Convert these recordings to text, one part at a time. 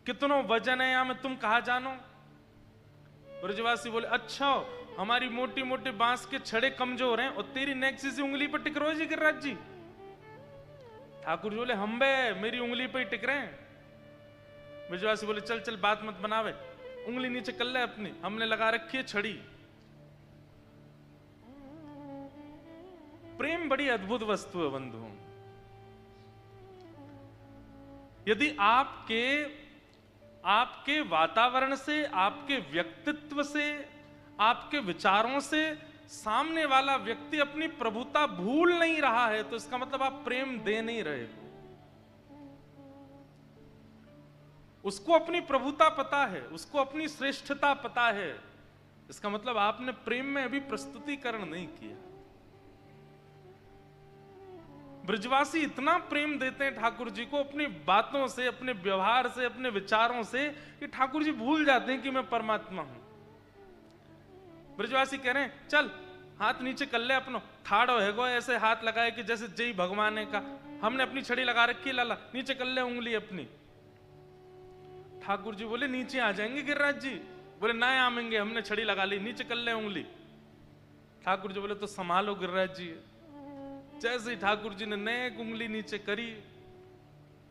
कितनो वजन है यहाँ में, तुम कहा जानो। ब्रजवासी बोले अच्छा, हमारी मोटी मोटी बांस के छड़े कमजोर हैं और तेरी नेक्सी से उंगली पर टिक रहे हो जी गिरिराज जी। ठाकुर जी बोले हम बे मेरी उंगली पे ही टिक रहे हैं। ब्रजवासी बोले चल चल बात मत बनावे, उंगली नीचे कर ले अपनी, हमने लगा रखी है छड़ी। प्रेम बड़ी अद्भुत वस्तु है बंधुओं। यदि आपके वातावरण से, आपके व्यक्तित्व से, आपके विचारों से सामने वाला व्यक्ति अपनी प्रभुता भूल नहीं रहा है, तो इसका मतलब आप प्रेम दे नहीं रहे हो। उसको अपनी प्रभुता पता है, उसको अपनी श्रेष्ठता पता है, इसका मतलब आपने प्रेम में अभी प्रस्तुतिकरण नहीं किया। ब्रजवासी इतना प्रेम देते हैं ठाकुर जी को अपनी बातों से, अपने व्यवहार से, अपने विचारों से, कि ठाकुर जी भूल जाते हैं कि मैं परमात्मा हूं। ब्रजवासी कह रहे हैं चल हाथ नीचे कर ले अपनो, ठाड़ो है गो, ऐसे हाथ लगाए कि जैसे जय भगवान का, हमने अपनी छड़ी लगा रखी, लाला नीचे कर ले उंगली अपनी। ठाकुर जी बोले नीचे आ जाएंगे गिरिराज जी। बोले ना आमेंगे, हमने छड़ी लगा ली, नीचे कर ले उंगली। ठाकुर जी बोले तो संभालो गिरिराज जी। जैसे ही ठाकुर जी ने नेक उंगली नीचे करी,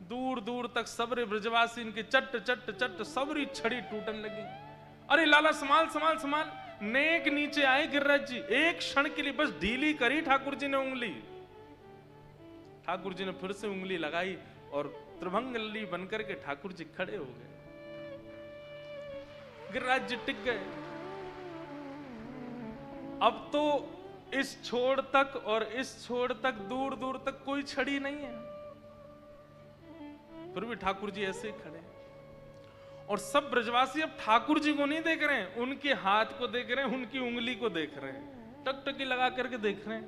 दूर दूर तक सबरे ब्रजवासी इनके चट चट चट सबरी छड़ी टूटने लगी। अरे लाला संभाल संभाल संभाल। नेक नीचे आए गिरिराज जी, एक क्षण के लिए बस ढीली करी ठाकुर जी ने उंगली। ठाकुर जी ने फिर से उंगली लगाई और त्रिभंगली बनकर के ठाकुर जी खड़े हो गए। गिरिराज जी टिक गए। अब तो इस छोर तक और इस छोर तक, दूर दूर तक कोई छड़ी नहीं है, फिर भी ठाकुर जी ऐसे ही खड़े। और सब ब्रजवासी अब ठाकुर जी को नहीं देख रहे हैं, उनके हाथ को देख रहे हैं, उनकी उंगली को देख रहे हैं, टकटकी लगा करके देख रहे हैं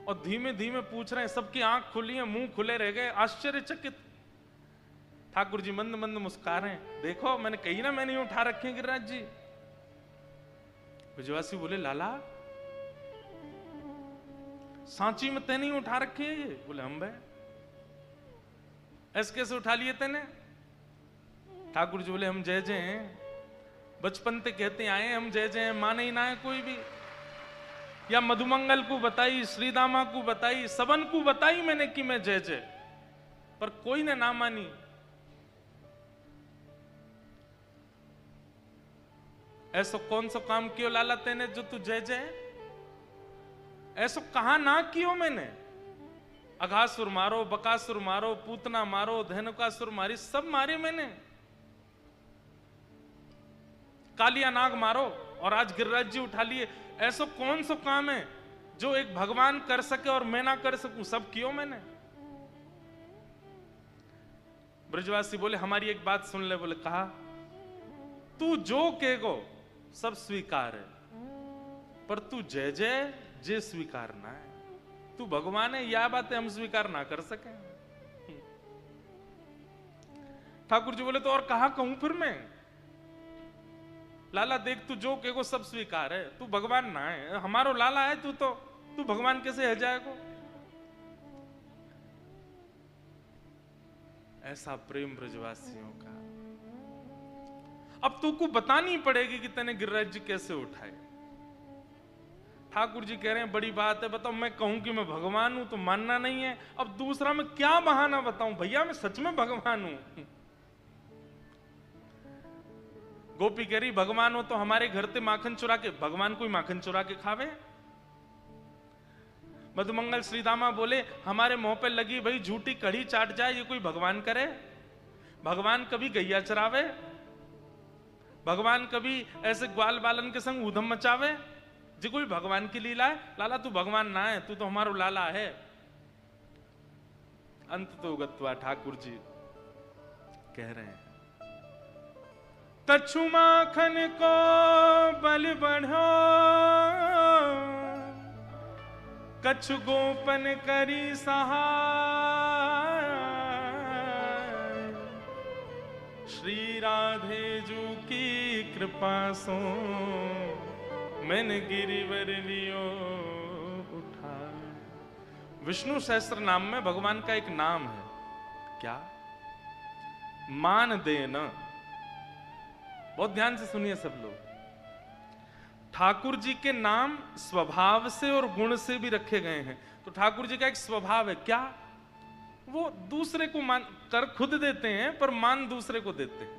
और धीमे धीमे पूछ रहे हैं। सबकी आंख खुली है, मुंह खुले रह गए, आश्चर्यचकित। ठाकुर जी मंद मंद मुस्कुरा रहे हैं। देखो मैंने कही ना, मैंने उठा रखे गिरिराज जी। ब्रजवासी बोले लाला सांची में तेने उठा रखे हैं ये? बोले हम भाई ऐसे कैसे उठा लिए तेने? ठाकुर जी बोले हम जय जय हैं, बचपन से कहते आए हम जय जय हैं, माने ही ना है कोई भी। या मधुमंगल को बताई, श्रीदामा को बताई, सबन को बताई मैंने कि मैं जय जय, पर कोई ने ना मानी। ऐसा कौन सा काम कियो लाला तेने जो तू जय जय? ऐसा कहा ना कियो मैंने? अघासुर मारो, बकासुर मारो, पूतना मारो, धेनुकासुर मारी, सब मारे मैंने। कालिया नाग मारो और आज गिरिराज जी उठा लिए। ऐसा कौन सा काम है जो एक भगवान कर सके और मैं ना कर सकूं? सब कियो मैंने। ब्रजवासी बोले हमारी एक बात सुन ले। बोले कहा तू जो कहेगो सब स्वीकार है, पर तू जय जय जे स्वीकार ना है। तू भगवान है, यह बातें हम स्वीकार ना कर सके। ठाकुर जी बोले तो और कहा कहूं फिर मैं? लाला देख तू जो कहेगो सब स्वीकार है, तू भगवान ना है, हमारो लाला है तू, तो तू भगवान कैसे है जाएगो? ऐसा प्रेम ब्रजवासियों का। अब तू को बतानी पड़ेगी कि तेने गिरिराज जी कैसे उठाए। ठाकुर जी कह रहे हैं बड़ी बात है, बताओ मैं कहूं कि मैं भगवान हूं तो मानना नहीं है। अब दूसरा मैं क्या बहाना बताऊं? भैया मैं सच में भगवान हूं। गोपी कह रही भगवान हो तो हमारे घर से माखन चुरा के, भगवान कोई माखन चुरा के खावे? मधुमंगल श्रीदामा बोले हमारे मुंह पे लगी भाई झूठी कढ़ी चाट जाए, ये कोई भगवान करे? भगवान कभी गैया चरावे? भगवान कभी ऐसे ग्वाल बालन के संग ऊधम मचावे? जी कोई भगवान की लीला है? लाला तू भगवान ना है, तू तो हमारो लाला है। अंत तो गत्वा ठाकुर जी कह रहे हैं कछु माखन को बल बढ़ो, कछु गोपन करी सहाय, श्री राधे जू की कृपा सो मैंने गिरिवर लियो उठा। विष्णु सहस्त्र नाम में भगवान का एक नाम है क्या? मान देना। बहुत ध्यान से सुनिए सब लोग। ठाकुर जी के नाम स्वभाव से और गुण से भी रखे गए हैं। तो ठाकुर जी का एक स्वभाव है क्या, वो दूसरे को मान कर खुद देते हैं पर मान दूसरे को देते हैं।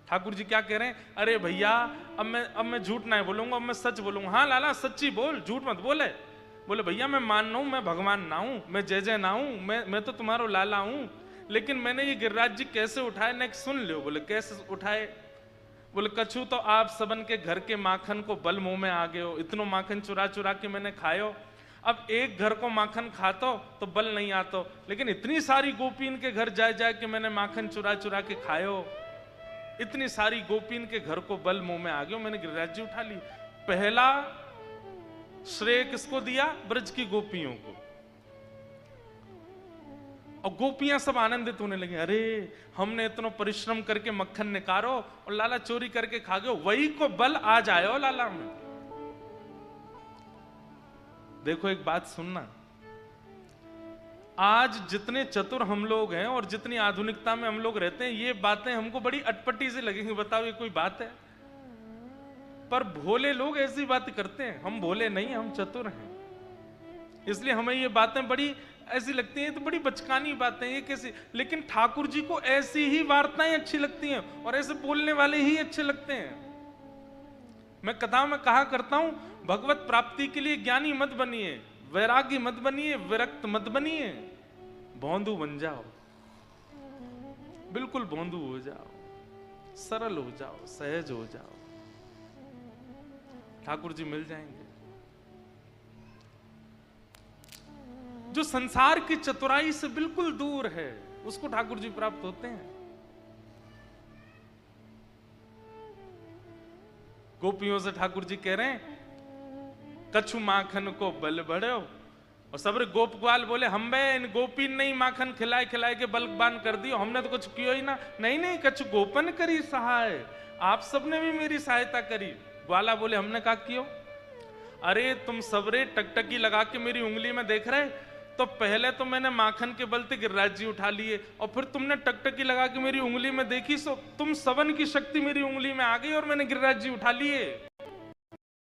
ठाकुर जी क्या कह रहे हैं, अरे भैया अब मैं झूठ नहीं बोलूंगा, अब मैं सच बोलूंगा। हाँ लाला सच्ची बोल, झूठ मत बोले। बोले भैया मैं मान रहा हूं, मैं भगवान ना हूं, मैं जय जय ना हूं, मैं तो तुम्हारा लाला हूं, लेकिन मैंने ये गिरिराज जी कैसे उठाए ना सुन लो। बोले कैसे उठाए। बोले कछु तो आप सबन के घर के माखन को बल मुंह में आ गए हो, इतनो माखन चुरा चुरा के मैंने खायो। अब एक घर को माखन खातो तो बल नहीं आतो, लेकिन इतनी सारी गोपीन के घर जाए जाए के मैंने माखन चुरा चुरा के खायो, इतनी सारी गोपीन के घर को बल मुंह में आ गयो, मैंने गिरिराज जी उठा ली। पहला श्रेय किसको दिया, ब्रज की गोपियों को। और गोपियां सब आनंदित होने लगी, अरे हमने इतना परिश्रम करके मक्खन निकालो और लाला चोरी करके खा गयो, वही को बल आ जाए लाला में। देखो एक बात सुनना, आज जितने चतुर हम लोग हैं और जितनी आधुनिकता में हम लोग रहते हैं, ये बातें हमको बड़ी अटपटी से लगेंगी। बताओ ये कोई बात है? पर भोले लोग ऐसी बात करते हैं। हम भोले नहीं, हम चतुर हैं, इसलिए हमें ये बातें बड़ी ऐसी लगती हैं, तो बड़ी बचकानी बातें ये कैसी। लेकिन ठाकुर जी को ऐसी ही वार्ताएं अच्छी लगती हैं और ऐसे बोलने वाले ही अच्छे लगते हैं। मैं कथा में कहा करता हूं, भगवत प्राप्ति के लिए ज्ञानी मत बनिए, वैरागी मत बनिए, विरक्त मत बनिए, भोंदू बन जाओ, बिल्कुल भोंदू हो जाओ, सरल हो जाओ, सहज हो जाओ, ठाकुर जी मिल जाएंगे। जो संसार की चतुराई से बिल्कुल दूर है, उसको ठाकुर जी प्राप्त होते हैं। गोपियों से ठाकुर जी कह रहे हैं, कछु माखन को बल बढ़ो। और सबरे गोपवाल बोले, हम बे इन गोपी नहीं माखन खिलाए खिलाए के बलवान कर दियो, हमने तो कुछ किया ही ना। नहीं नहीं, कछु गोपन करी सहाय, आप सबने भी मेरी सहायता करी। ग्वाला बोले, हमने कहा क्यों? अरे तुम सबरे टकटकी लगा के मेरी उंगली में देख रहे, तो पहले तो मैंने माखन के बल से गिरिराज जी उठा लिए, और फिर तुमने टकटकी लगा के मेरी उंगली में देखी, सो तुम सबन की शक्ति मेरी उंगली में आ गई और मैंने गिरिराज जी उठा लिए।